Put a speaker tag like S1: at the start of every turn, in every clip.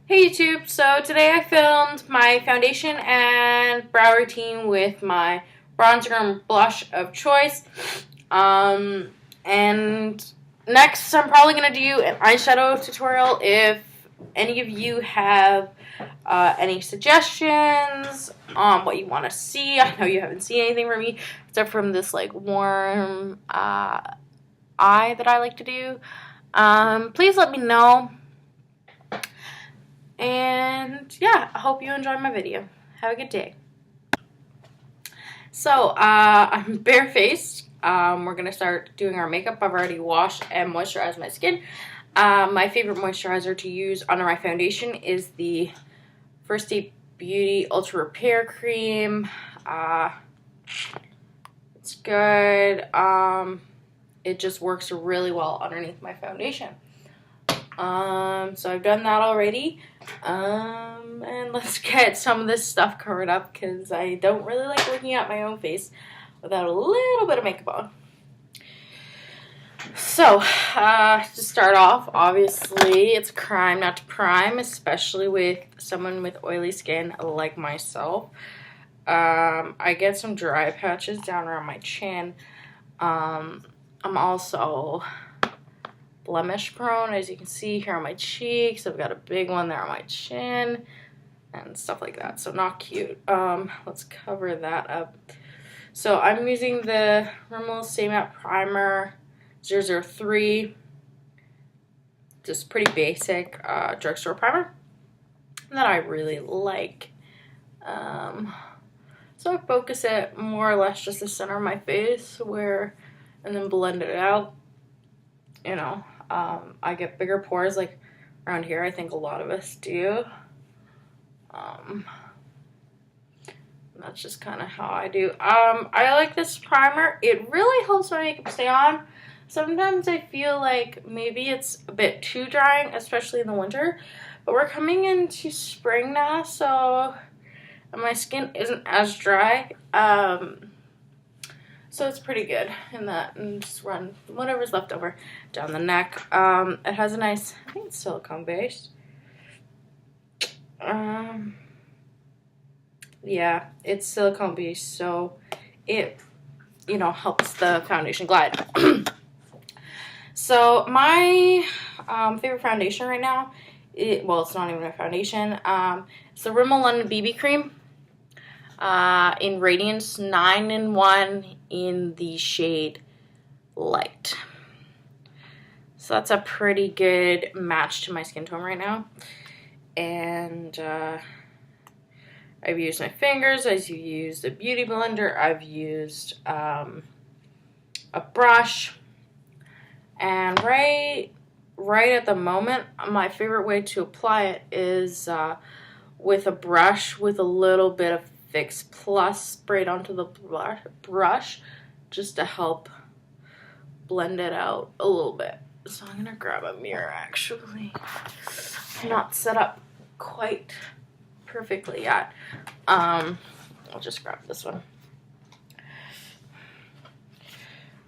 S1: Hey YouTube, so today I filmed my foundation and brow routine with my bronzer and blush of choice. And next I'm probably going to do an eyeshadow tutorial. If any of you have any suggestions on what you want to see. I know you haven't seen anything from me except from this like warm eye that I like to do. Please let me know. And yeah, I hope you enjoyed my video. Have a good day. So, I'm barefaced. We're going to start doing our makeup. I've already washed and moisturized my skin. My favorite moisturizer to use under my foundation is the First Aid Beauty Ultra Repair Cream. It's good. It just works really well underneath my foundation. So I've done that already. And let's get some of this stuff covered up because I don't really like looking at my own face without a little bit of makeup on. So, to start off, obviously, it's a crime not to prime, especially with someone with oily skin like myself. I get some dry patches down around my chin. I'm also blemish prone, as you can see here on my cheeks. I've got a big one there on my chin and stuff like that, so not cute. Let's cover that up. So I'm using the Rimmel Stay Matte Primer 003, just pretty basic drugstore primer that I really like. So I focus it more or less just the center of my face and then blend it out. You know, I get bigger pores like around here. I think a lot of us do. That's just kind of how I do. I like this primer. It really helps my makeup stay on. Sometimes I feel like maybe it's a bit too drying, especially in the winter. But we're coming into spring now, so my skin isn't as dry. So it's pretty good in that, and just run whatever's left over down the neck. It has a nice, I think it's silicone based. Yeah, it's silicone based, so it, helps the foundation glide. So my favorite foundation right now, it's not even a foundation. It's the Rimmel BB cream. In Radiance 9-in-1 in the shade Light. So that's a pretty good match to my skin tone right now. And I've used my fingers, I've used a beauty blender, I've used a brush. And right at the moment, my favorite way to apply it is with a brush with a little bit of Fix Plus sprayed onto the brush just to help blend it out a little bit. So I'm gonna grab a mirror actually. Not set up quite perfectly yet. I'll just grab this one.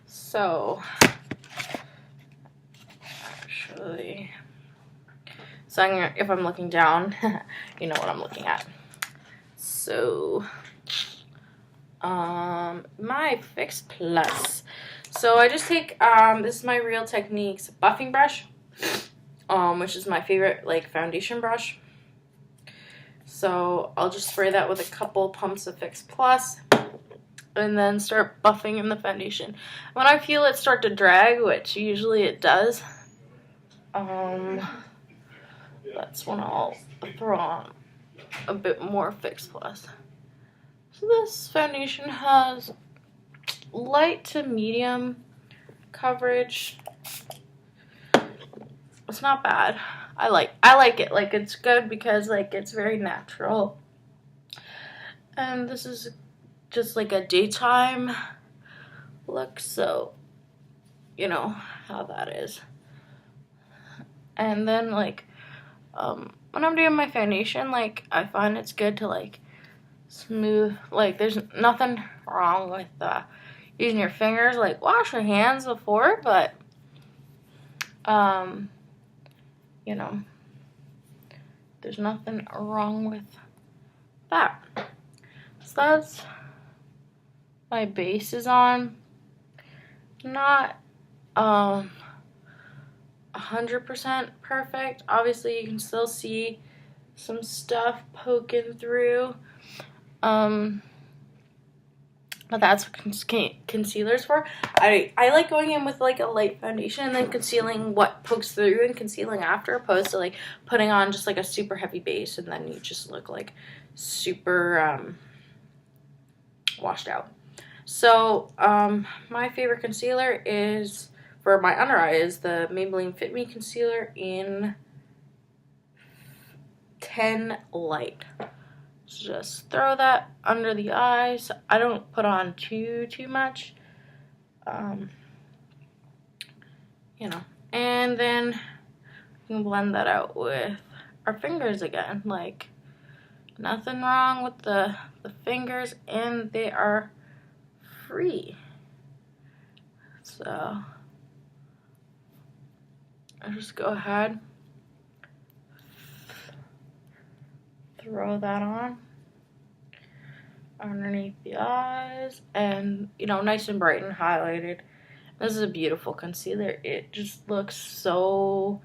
S1: So actually, if I'm looking down, you know what I'm looking at. So, my Fix Plus. So I just take, this is my Real Techniques buffing brush, which is my favorite, foundation brush. So I'll just spray that with a couple pumps of Fix Plus, and then start buffing in the foundation. When I feel it start to drag, which usually it does, that's when I'll throw on a bit more Fix Plus. So this foundation has light to medium coverage. It's not bad. I like it. It's good because it's very natural. And this is just a daytime look, so you know how that is. And then when I'm doing my foundation, I find it's good to smooth, there's nothing wrong with using your fingers, wash your hands before, but there's nothing wrong with that. So that's my base is on. Not 100% perfect. Obviously, you can still see some stuff poking through. But that's what concealer's for. I like going in with like a light foundation and then concealing what pokes through and concealing after, opposed to like putting on just like a super heavy base and then you just look like super washed out. So my favorite concealer is for my under eye is the Maybelline Fit Me concealer in 10 Light. Just throw that under the eyes. I don't put on too much, you know, and then you can blend that out with our fingers again. Like, nothing wrong with the fingers, and they are free. So I'll just go ahead, throw that on underneath the eyes, and you know, nice and bright and highlighted. This is a beautiful concealer. It just looks so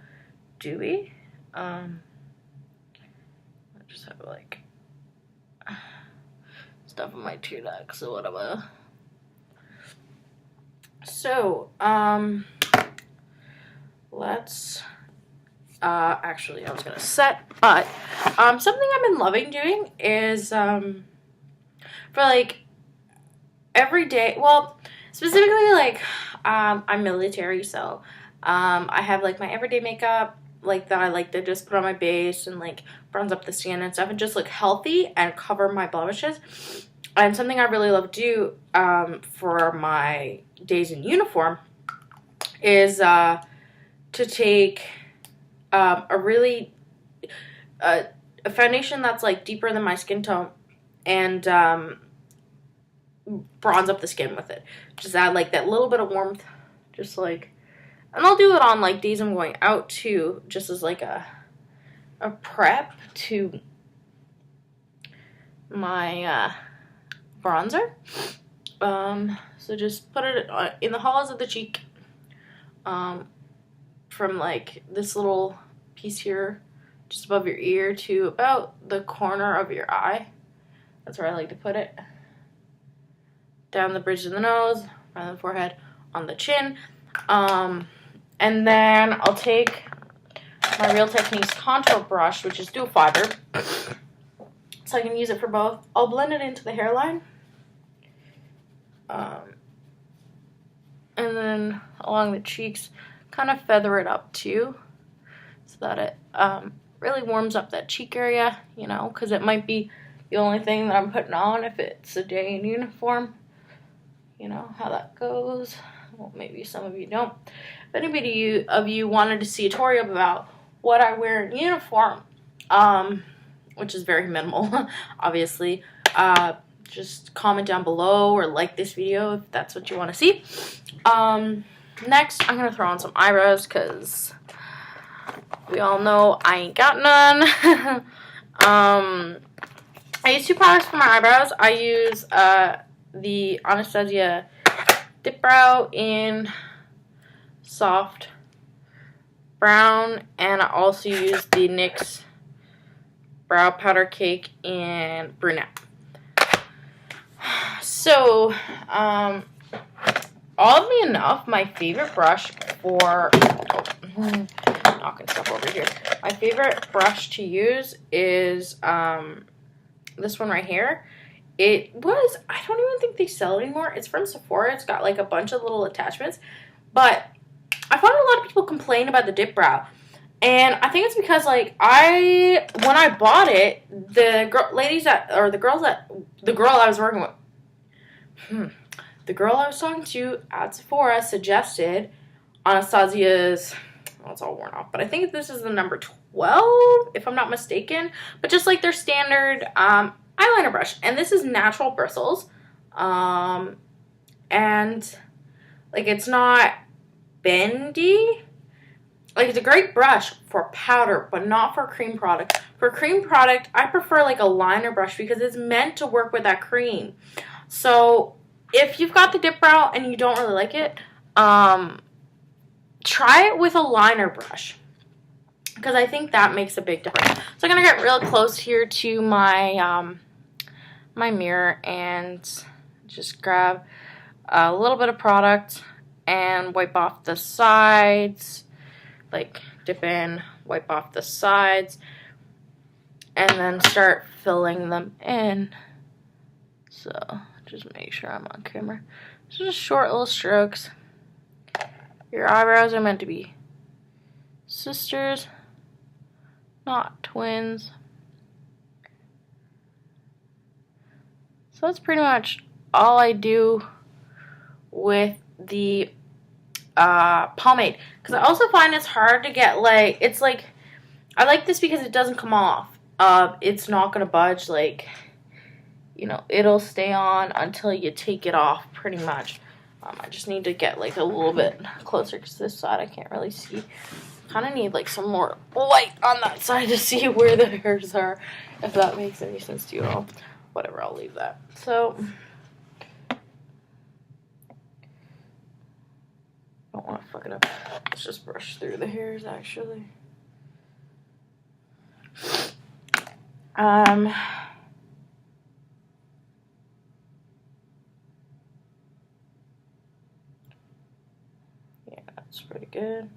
S1: dewy. I just have like stuff in my tear ducts, so whatever. So let's actually I was gonna set, but something I've been loving doing is for like every day, well, specifically like I'm military, so I have like my everyday makeup like that I like to just put on my base and like bronze up the skin and stuff and just look healthy and cover my blemishes. And something I really love to do for my days in uniform is to take a foundation that's like deeper than my skin tone and bronze up the skin with it. Just add like that little bit of warmth, just like, and I'll do it on like days I'm going out too, just as like a prep to my bronzer. So just put it in the hollows of the cheek, from like this little piece here just above your ear to about the corner of your eye. That's where I like to put it. Down the bridge of the nose, around the forehead, on the chin. And then I'll take my Real Techniques contour brush, which is dual fiber, so I can use it for both. I'll blend it into the hairline. And then along the cheeks, kind of feather it up too, so that it really warms up that cheek area, you know, because it might be the only thing that I'm putting on if it's a day in uniform. You know how that goes. Well, maybe some of you don't. If anybody of you wanted to see a tutorial about what I wear in uniform, which is very minimal, obviously, just comment down below or like this video if that's what you want to see. Next, I'm going to throw on some eyebrows because we all know I ain't got none. I use two products for my eyebrows. I use the Anastasia Dip Brow in Soft Brown, and I also use the NYX Brow Powder Cake in Brunette. So, oddly enough, my favorite brush for knocking stuff over here. My favorite brush to use is this one right here. It was, I don't even think they sell it anymore. It's from Sephora. It's got like a bunch of little attachments. But I found a lot of people complain about the dip brow. And I think it's because like when I bought it, the girl I was working with, the girl I was talking to at Sephora suggested Anastasia's, well, it's all worn off, but I think this is the number 12, if I'm not mistaken. But just like their standard eyeliner brush, and this is natural bristles, and like it's not bendy, like, it's a great brush for powder, but not for cream product. For cream product, I prefer like a liner brush because it's meant to work with that cream. So if you've got the dip brow and you don't really like it, try it with a liner brush, because I think that makes a big difference. So I'm gonna get real close here to my my mirror and just grab a little bit of product and wipe off the sides. Like, dip in, wipe off the sides, and then start filling them in. So just make sure I'm on camera. So just short little strokes. Your eyebrows are meant to be sisters, not twins. So that's pretty much all I do with the pomade, because I also find it's hard to get, like, it's like, I like this because it doesn't come off. It's not gonna budge, like, you know, it'll stay on until you take it off, pretty much. I just need to get like a little bit closer because this side I can't really see. Kind of need like some more light on that side to see where the hairs are, if that makes any sense to you at all. Whatever, I'll leave that. So don't want to fuck it up. Let's just brush through the hairs, actually. Yeah, that's pretty good.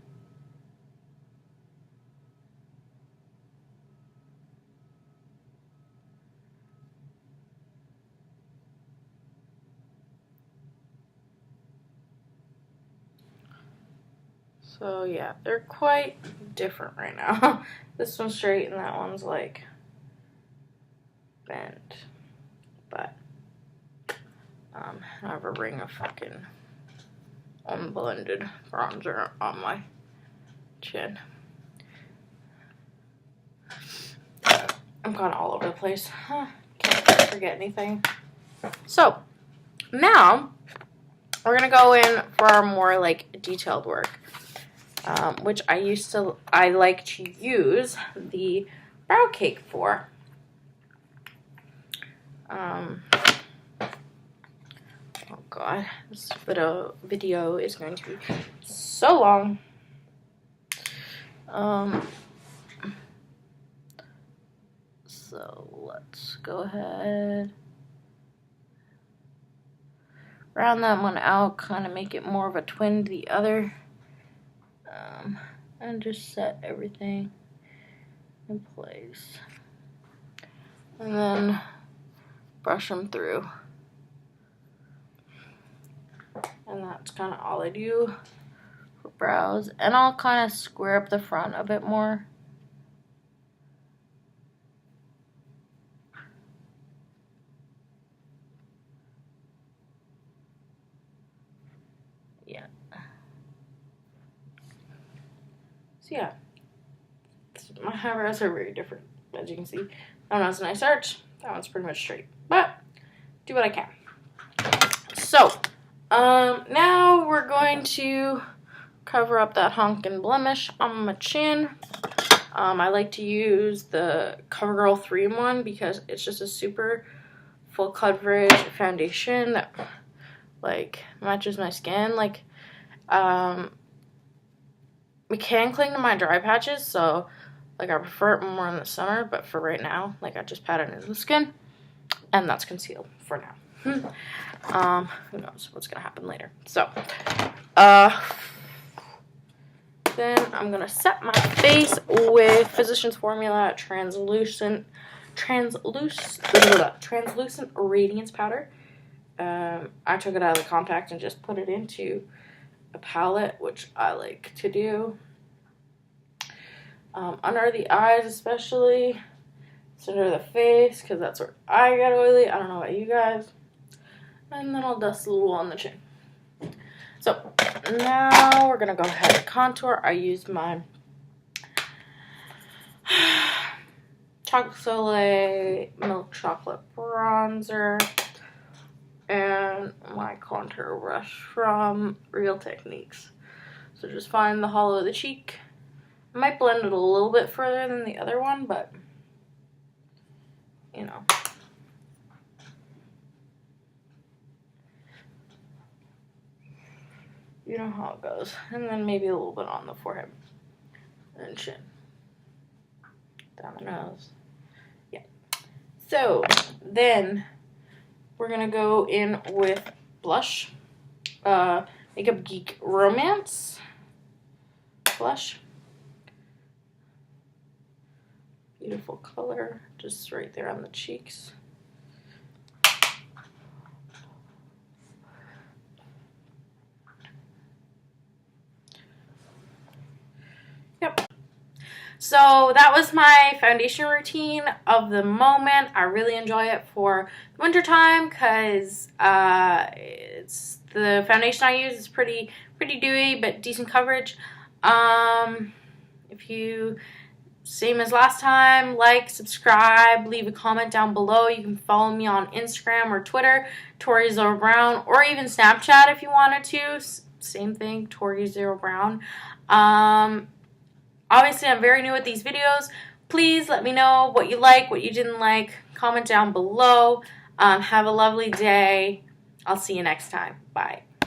S1: So yeah, they're quite different right now. This one's straight and that one's like bent. But I have a ring of fucking unblended bronzer on my chin. I'm kind of all over the place. Can't forget anything. So now we're gonna go in for our more like detailed work, which I like to use the brow cake for. Oh god, this video is going to be so long. So let's go ahead, round that one out, kind of make it more of a twin to the other, and just set everything in place, and then brush them through. And that's kind of all I do for brows. And I'll kind of square up the front a bit more. Yeah. So yeah, my eyebrows are very different, as you can see. That one's a nice arch. That one's pretty much straight. But do what I can. So now we're going to cover up that honk and blemish on my chin. I like to use the CoverGirl 3-in-1 because it's just a super full coverage foundation that like matches my skin. Like it can cling to my dry patches, so like I prefer it more in the summer, but for right now, like I just pat it into the skin and that's concealed for now. Who knows what's gonna happen later. So then I'm gonna set my face with Physians Formula translucent radiance powder. I took it out of the compact and just put it into a palette, which I like to do. Under the eyes especially, center of the face, because that's where I get oily. I don't know about you guys. And then I'll dust a little on the chin. So now we're gonna go ahead and contour. I used my chocolate solet milk chocolate bronzer and my contour brush from Real Techniques. So just find the hollow of the cheek I might blend it a little bit further than the other one, but, you know. You know how it goes. And then maybe a little bit on the forehead and chin. Down the nose. Yeah. So, then we're going to go in with blush. Makeup Geek Romance blush. Beautiful color. Just right there on the cheeks. Yep. So that was my foundation routine of the moment. I really enjoy it for wintertime because it's the foundation I use is pretty dewy but decent coverage. If you, same as last time, like, subscribe, leave a comment down below. You can follow me on Instagram or Twitter, Tori0Brown, or even Snapchat if you wanted to. Same thing, Tori0Brown. Obviously, I'm very new at these videos. Please let me know what you like, what you didn't like. Comment down below. Have a lovely day. I'll see you next time. Bye.